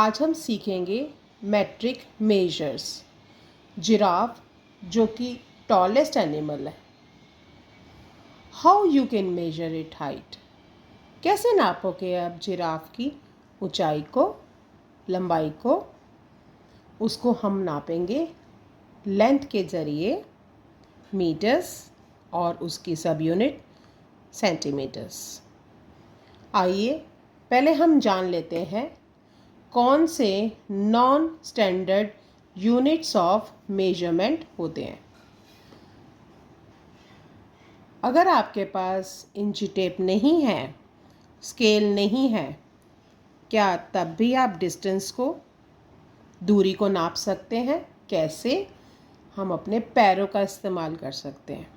आज हम सीखेंगे मेट्रिक मेजर्स। जिराफ जो कि टॉलेस्ट एनिमल है, how you can measure it height. कैसे नापोगे आप जिराफ की ऊंचाई को, लंबाई को। उसको हम नापेंगे लेंथ के ज़रिए, मीटर्स, और उसकी सब यूनिट सेंटीमीटर्स। आइए पहले हम जान लेते हैं कौन से non standard units of measurement होते हैं। अगर आपके पास इंची टेप नहीं है, स्केल नहीं है, क्या तब भी आप डिस्टेंस को, दूरी को नाप सकते हैं? कैसे? हम अपने पैरों का इस्तेमाल कर सकते हैं।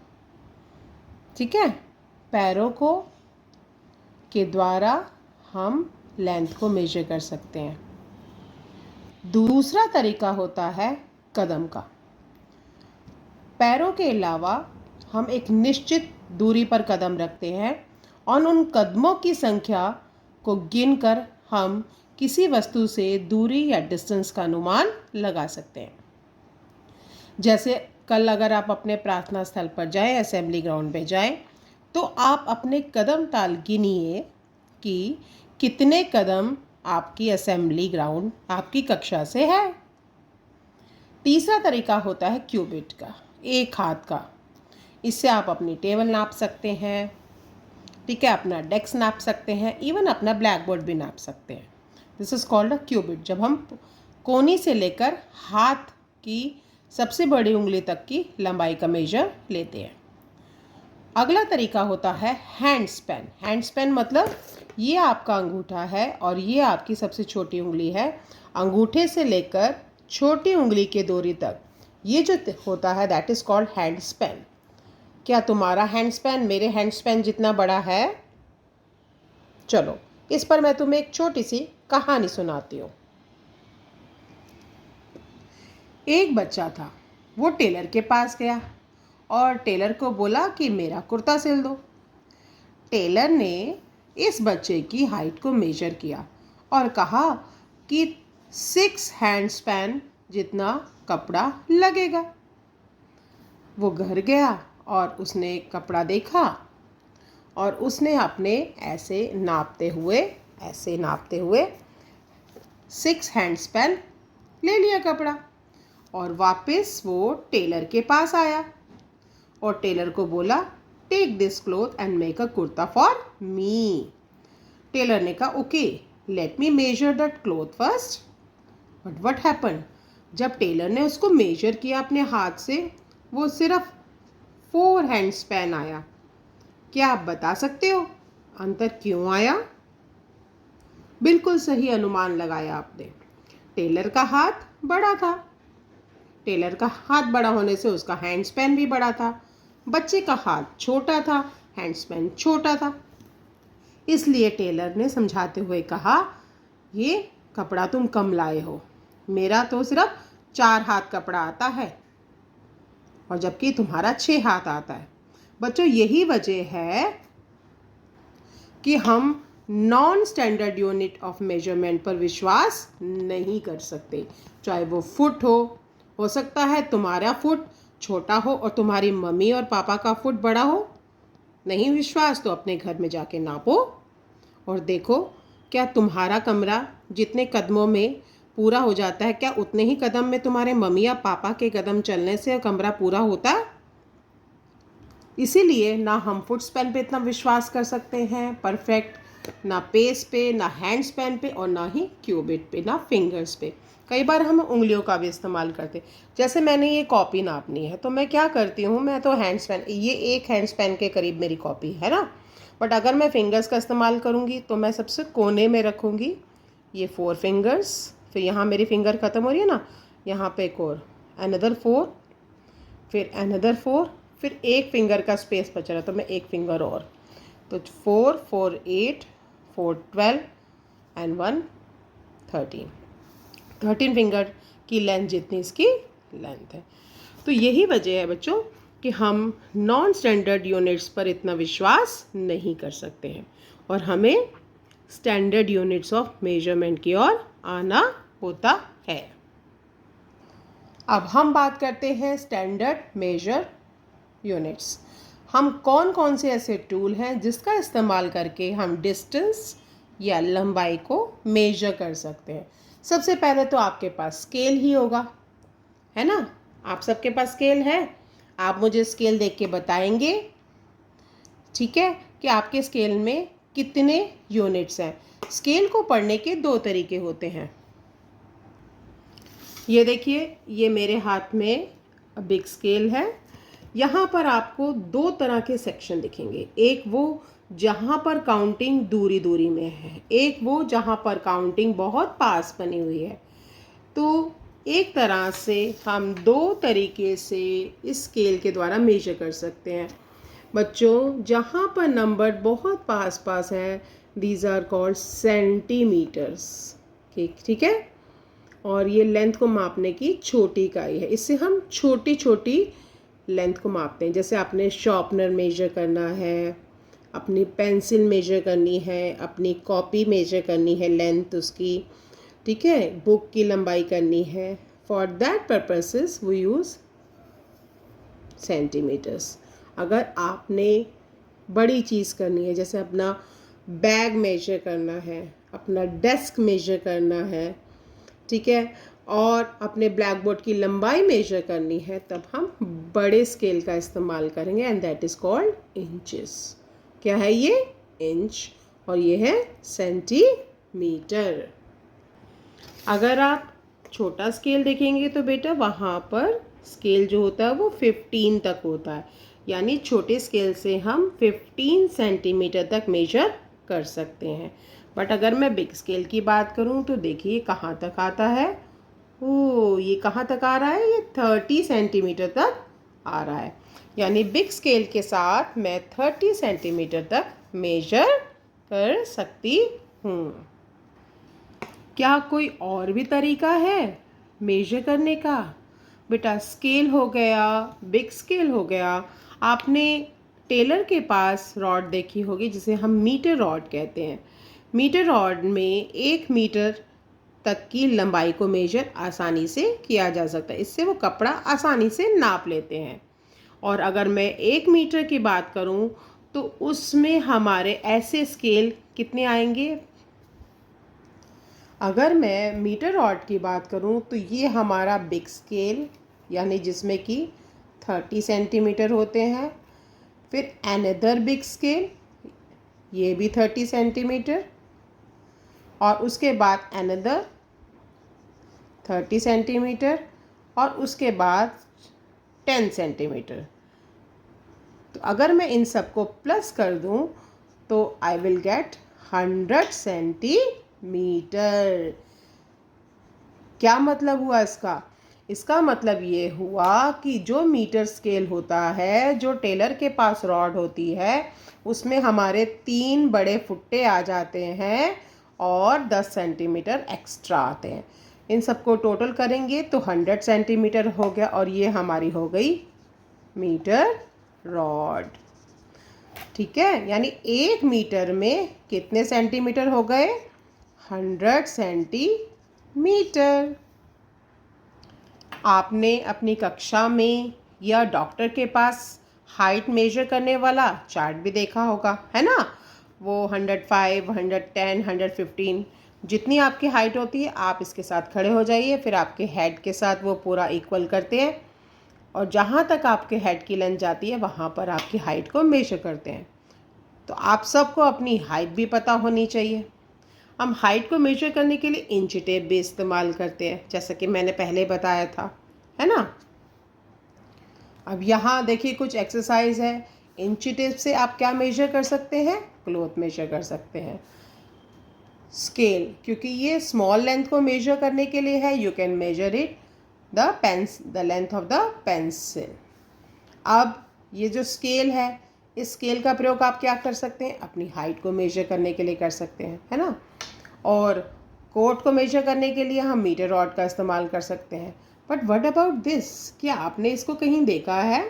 ठीक है, पैरों को के द्वारा हम लेंथ को मेजर कर सकते हैं। दूसरा तरीका होता है कदम का। पैरों के अलावा हम एक निश्चित दूरी पर कदम रखते हैं और उन कदमों की संख्या को गिनकर हम किसी वस्तु से दूरी या डिस्टेंस का अनुमान लगा सकते हैं। जैसे कल अगर आप अपने प्रार्थना स्थल पर जाएं, असेंबली ग्राउंड पे जाएं, तो आप अपने कदम ताल गिनिए कि कितने कदम आपकी असेंबली ग्राउंड, आपकी कक्षा से है। तीसरा तरीका होता है क्यूबिट का, एक हाथ का। इससे आप अपनी टेबल नाप सकते हैं, ठीक है, अपना डेस्क नाप सकते हैं, इवन अपना ब्लैक बोर्ड भी नाप सकते हैं। This is called a cubit, जब हम कोनी से लेकर हाथ की सबसे बड़ी उंगली तक की लंबाई का मेजर लेते हैं। अगला तरीका होता है हैंड स्पैन। हैंड स्पैन मतलब ये आपका अंगूठा है और ये आपकी सबसे छोटी उंगली है। अंगूठे से लेकर छोटी उंगली के दूरी तक ये जो होता है that is called hand span. क्या तुम्हारा हैंड स्पैन मेरे हैंड स्पैन जितना बड़ा है? चलो इस पर मैं तुम्हें एक छोटी सी कहानी सुनाती हूँ। एक बच्चा था, वो टेलर के पास गया और टेलर को बोला कि मेरा कुर्ता सिल दो। टेलर ने इस बच्चे की हाइट को मेजर किया और कहा कि 6 हैंड स्पैन जितना कपड़ा लगेगा। वो घर गया और उसने कपड़ा देखा और उसने अपने ऐसे नापते हुए 6 हैंड स्पैन ले लिया कपड़ा और वापस वो टेलर के पास आया और टेलर को बोला take this cloth and make a kurta for me. Tailor ने कहा okay, let me measure that cloth first. But what happen, जब टेलर ने उसको मेजर किया अपने हाथ से, वो सिर्फ 4 हैंड स्पैन आया। क्या आप बता सकते हो अंतर क्यों आया? बिल्कुल सही अनुमान लगाया आपने। टेलर का हाथ बड़ा था, टेलर का हाथ बड़ा होने से उसका हैंड स्पैन भी बड़ा था। बच्चे का हाथ छोटा था, हैंड स्पैन छोटा था। इसलिए टेलर ने समझाते हुए कहा ये कपड़ा तुम कम लाए हो, मेरा तो सिर्फ 4 हाथ कपड़ा आता है और जबकि तुम्हारा 6 हाथ आता है। बच्चों यही वजह है कि हम non standard unit of measurement पर विश्वास नहीं कर सकते। चाहे वो फुट हो सकता है तुम्हारा फुट छोटा हो और तुम्हारी मम्मी और पापा का फुट बड़ा हो। नहीं विश्वास तो अपने घर में जाके नापो और देखो क्या तुम्हारा कमरा जितने कदमों में पूरा हो जाता है, क्या उतने ही कदम में तुम्हारे मम्मी या पापा के कदम चलने से कमरा पूरा होता है? इसीलिए ना हम फुट स्पैन पे इतना विश्वास कर सकते हैं परफेक्ट, ना पेस पे, ना हैंड स्पैन पे और ना ही क्यूबिट पे, ना फिंगर्स पे। कई बार हम उंगलियों का भी इस्तेमाल करते। जैसे मैंने ये कॉपी नापनी है तो मैं क्या करती हूँ, मैं तो हैंड स्पैन, ये 1 हैंड स्पैन के करीब मेरी कॉपी है ना, बट अगर मैं फिंगर्स का इस्तेमाल करूँगी तो मैं सबसे कोने में रखूँगी ये 4 फिंगर्स। फिर यहाँ मेरी फिंगर ख़त्म हो रही है ना, यहाँ पे एक और अनदर 4, फिर अनदर 4, फिर एक फिंगर का स्पेस बच रहा तो मैं एक फिंगर और, तो 4 4 8 4 12 एंड 1 13 फिंगर की लेंथ जितनी इसकी लेंथ है। तो यही वजह है बच्चों कि हम नॉन स्टैंडर्ड यूनिट्स पर इतना विश्वास नहीं कर सकते हैं और हमें स्टैंडर्ड यूनिट्स ऑफ मेजरमेंट की ओर आना होता है। अब हम बात करते हैं स्टैंडर्ड मेजर यूनिट्स। हम कौन कौन से ऐसे टूल हैं जिसका इस्तेमाल करके हम डिस्टेंस या लंबाई को मेजर कर सकते हैं। सबसे पहले तो आपके पास स्केल ही होगा, है ना। आप सबके पास स्केल है। आप मुझे स्केल देख के बताएंगे, ठीक है, कि आपके स्केल में कितने यूनिट्स हैं। स्केल को पढ़ने के दो तरीके होते हैं। ये देखिए, ये मेरे हाथ में बिग स्केल है। यहाँ पर आपको दो तरह के सेक्शन दिखेंगे। एक वो जहाँ पर काउंटिंग दूरी दूरी में है, एक वो जहाँ पर काउंटिंग बहुत पास बनी हुई है। तो एक तरह से हम दो तरीके से इस स्केल के द्वारा मेजर कर सकते हैं। बच्चों, जहाँ पर नंबर बहुत पास पास है, दीज आर कॉल्ड सेंटीमीटर्स, ठीक है। और ये लेंथ को मापने की छोटी इकाई है। इससे हम छोटी छोटी लेंथ को मापते हैं। जैसे आपने शार्पनर मेजर करना है, अपनी पेंसिल मेजर करनी है, अपनी कॉपी मेजर करनी है लेंथ उसकी, ठीक है, बुक की लंबाई करनी है। For that purposes we use centimetres. अगर आपने बड़ी चीज़ करनी है, जैसे अपना बैग मेजर करना है, अपना डेस्क मेजर करना है, ठीक है, और अपने ब्लैक बोर्ड की लंबाई मेजर करनी है, तब हम बड़े स्केल का इस्तेमाल करेंगे and that is called inches. क्या है ये? इंच। और ये है सेंटीमीटर। अगर आप छोटा स्केल देखेंगे तो बेटा वहाँ पर स्केल जो होता है वो 15 तक होता है। यानी छोटे स्केल से हम 15 सेंटीमीटर तक मेजर कर सकते हैं। बट अगर मैं बिग स्केल की बात करूँ तो देखिए कहाँ तक आता है। ओह, ये कहाँ तक आ रहा है? ये 30 सेंटीमीटर तक आ रहा है। यानी बिग स्केल के साथ मैं 30 सेंटीमीटर तक मेजर कर सकती हूँ। क्या कोई और भी तरीका है मेजर करने का? बेटा, स्केल हो गया, बिग स्केल हो गया। आपने टेलर के पास रॉड देखी होगी जिसे हम मीटर रॉड कहते हैं। मीटर रॉड में 1 मीटर तक की लंबाई को मेजर आसानी से किया जा सकता है। इससे वो कपड़ा आसानी से नाप लेते हैं। और अगर मैं 1 मीटर की बात करूं तो उसमें हमारे ऐसे स्केल कितने आएंगे? अगर मैं मीटर रॉड की बात करूं तो ये हमारा बिग स्केल, यानी जिसमें कि 30 सेंटीमीटर होते हैं। फिर अनदर बिग स्केल, ये भी 30 सेंटीमीटर, और उसके बाद अनदर 30 सेंटीमीटर, और उसके बाद 10 सेंटीमीटर। तो अगर मैं इन सबको प्लस कर दूं तो आई विल गेट 100 सेंटीमीटर। क्या मतलब हुआ इसका? इसका मतलब ये हुआ कि जो मीटर स्केल होता है, जो टेलर के पास रॉड होती है, उसमें हमारे 3 बड़े फुट्टे आ जाते हैं और 10 सेंटीमीटर एक्स्ट्रा आते हैं। इन सबको टोटल करेंगे तो 100 सेंटीमीटर हो गया, और ये हमारी हो गई मीटर रॉड, ठीक है। यानी 1 मीटर में कितने सेंटीमीटर हो गए? 100 सेंटीमीटर। आपने अपनी कक्षा में या डॉक्टर के पास हाइट मेजर करने वाला चार्ट भी देखा होगा, है ना। वो 105, 110, 115, जितनी आपकी हाइट होती है आप इसके साथ खड़े हो जाइए। फिर आपके हेड के साथ वो पूरा इक्वल करते हैं, और जहाँ तक आपके हेड की लेंथ जाती है वहाँ पर आपकी हाइट को मेजर करते हैं। तो आप सबको अपनी हाइट भी पता होनी चाहिए। हम हाइट को मेजर करने के लिए इंच टेप भी इस्तेमाल करते हैं, जैसा कि मैंने पहले बताया था, है ना। अब यहाँ देखिए कुछ एक्सरसाइज है। इंच टेप से आप क्या मेजर कर सकते हैं? क्लॉथ मेजर कर सकते हैं। स्केल, क्योंकि ये स्मॉल लेंथ को मेजर करने के लिए है, you can measure it the length of the pencil. अब ये जो स्केल है, इस स्केल का प्रयोग आप क्या कर सकते हैं? अपनी हाइट को मेजर करने के लिए कर सकते हैं, है ना। और कोट को मेजर करने के लिए हम मीटर रॉड का इस्तेमाल कर सकते हैं। But what about this? क्या आपने इसको कहीं देखा है?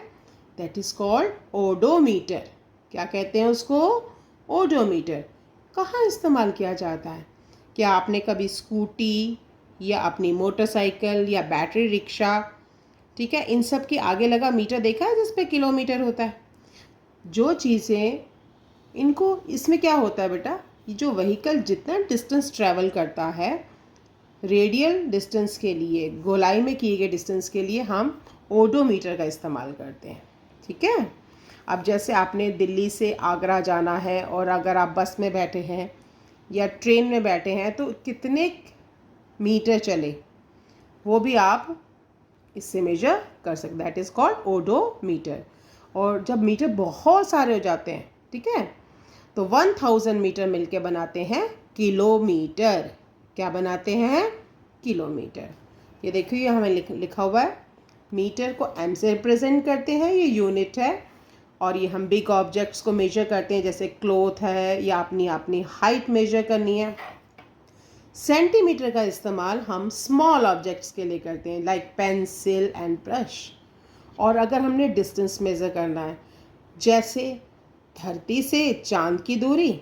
That is called odometer. क्या कहते हैं उसको? ओडोमीटर। कहाँ इस्तेमाल किया जाता है? क्या आपने कभी स्कूटी या अपनी मोटरसाइकिल या बैटरी रिक्शा, ठीक है, इन सब के आगे लगा मीटर देखा है जिस पे किलोमीटर होता है? जो चीज़ें इनको इसमें क्या होता है बेटा, ये जो व्हीकल जितना डिस्टेंस ट्रैवल करता है रेडियल डिस्टेंस के लिए, गोलाई में किए गए डिस्टेंस के लिए हम ओडोमीटर का इस्तेमाल करते हैं, ठीक है। अब जैसे आपने दिल्ली से आगरा जाना है और अगर आप बस में बैठे हैं या ट्रेन में बैठे हैं तो कितने मीटर चले वो भी आप इससे मेजर कर सकते, दैट इज़ कॉल्ड ओडोमीटर। और जब मीटर बहुत सारे हो जाते हैं, ठीक है, तो 1000 मीटर मिलके बनाते हैं किलोमीटर। क्या बनाते हैं? किलोमीटर। ये देखिए, ये हमें लिखा हुआ है, मीटर को एम से रिप्रेजेंट करते हैं, ये यूनिट है। और ये हम बिग ऑब्जेक्ट्स को मेजर करते हैं, जैसे क्लॉथ है या अपनी हाइट मेजर करनी है। सेंटीमीटर का इस्तेमाल हम स्मॉल ऑब्जेक्ट्स के लिए करते हैं, लाइक पेंसिल एंड ब्रश। और अगर हमने डिस्टेंस मेज़र करना है, जैसे धरती से चांद की दूरी,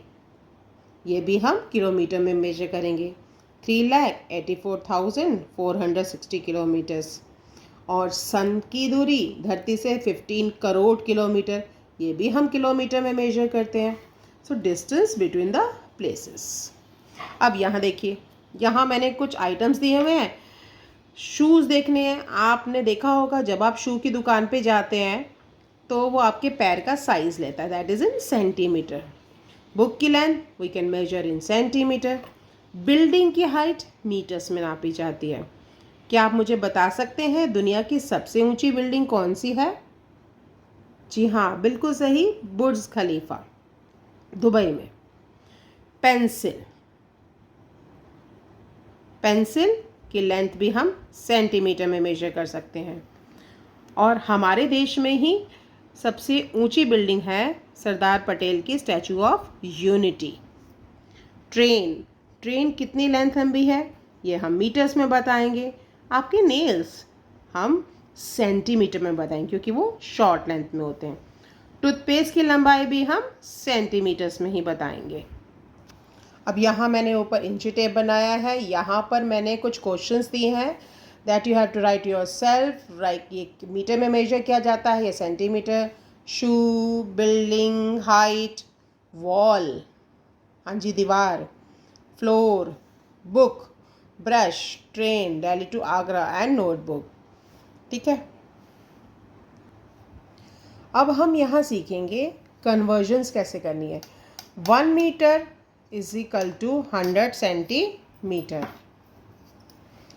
ये भी हम किलोमीटर में मेजर करेंगे, 3,84,460 किलोमीटर्स। और सन की दूरी धरती से 15 करोड़ किलोमीटर, ये भी हम किलोमीटर में मेजर करते हैं। So distance between the places. अब यहाँ देखिए, यहाँ मैंने कुछ आइटम्स दिए हुए हैं, शूज़ देखने हैं। आपने देखा होगा जब आप शू की दुकान पे जाते हैं तो वो आपके पैर का साइज़ लेता है, that is in centimetre. Book की length we can measure in centimetre. Building की हाइट मीटर्स में नापी जाती है। क्या आप मुझे बता सकते हैं दुनिया की सबसे ऊंची बिल्डिंग कौन सी है? जी हाँ, बिल्कुल सही, बुर्ज खलीफा, दुबई में। पेंसिल की लेंथ भी हम सेंटीमीटर में मेजर कर सकते हैं। और हमारे देश में ही सबसे ऊंची बिल्डिंग है सरदार पटेल की स्टैचू ऑफ यूनिटी। ट्रेन कितनी लेंथ लंबी है ये हम मीटर्स में बताएंगे। आपके नेल्स हम सेंटीमीटर में बताएंगे क्योंकि वो शॉर्ट लेंथ में होते हैं। टूथपेस्ट की लंबाई भी हम सेंटीमीटर्स में ही बताएंगे। अब यहाँ मैंने ऊपर इंची टेप बनाया है, यहाँ पर मैंने कुछ क्वेश्चंस दिए हैं that you have to write yourself. Right, ये मीटर में मेजर किया जाता है, ये centimetre. Shoe, building, height, wall, हाँ जी दीवार, floor, book, brush, train, Delhi to Agra and notebook, ठीक है। अब हम यहाँ सीखेंगे कन्वर्जन्स कैसे करनी है। 1 metre is equal to 100 centimetre.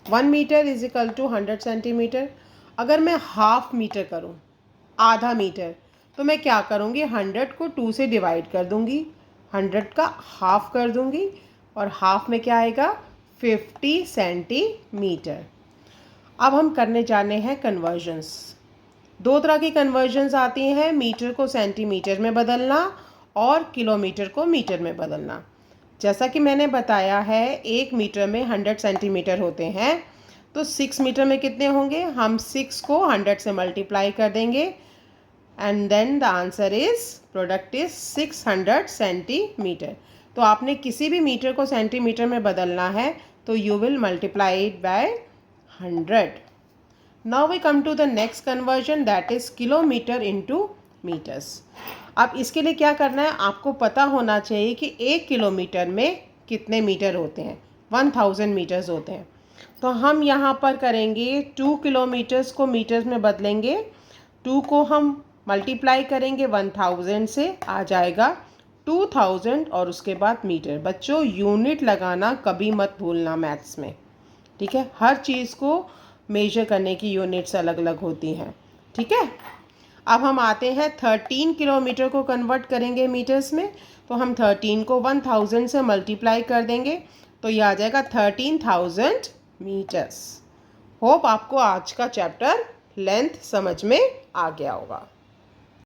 1 metre is equal to 100 centimetre. अगर मैं हाफ मीटर करूँ, आधा मीटर, तो मैं क्या करूँगी, 100 को 2 से डिवाइड कर दूँगी, 100 का हाफ कर दूँगी, और हाफ में क्या आएगा, 50 सेंटीमीटर। अब हम करने जाने हैं कन्वर्जन्स। 2 तरह की कन्वर्जन्स आती हैं, मीटर को सेंटीमीटर में बदलना और किलोमीटर को मीटर में बदलना। जैसा कि मैंने बताया है, 1 मीटर में 100 सेंटीमीटर होते हैं, तो 6 मीटर में कितने होंगे, हम 6 को 100 से मल्टीप्लाई कर देंगे and then the answer is, product is 600 centimetre. तो आपने किसी भी मीटर को सेंटीमीटर में बदलना है तो you will multiply it by 100। Now we come to the next conversion, that is kilometre into metres. अब इसके लिए क्या करना है, आपको पता होना चाहिए कि 1 किलोमीटर में कितने मीटर होते हैं, 1000 मीटर्स होते हैं। तो हम यहाँ पर करेंगे 2 किलोमीटर्स को मीटर्स में बदलेंगे, 2 को हम मल्टीप्लाई करेंगे 1000 से, आ जाएगा 2000 और उसके बाद मीटर। बच्चों यूनिट लगाना कभी मत भूलना मैथ्स में, ठीक है। हर चीज़ को मेजर करने की यूनिट्स अलग अलग होती हैं, ठीक है। अब हम आते हैं 13 किलोमीटर को कन्वर्ट करेंगे मीटर्स में, तो हम 13 को 1000 से मल्टीप्लाई कर देंगे, तो ये आ जाएगा 13,000 मीटर्स। होप आपको आज का चैप्टर लेंथ समझ में आ गया होगा।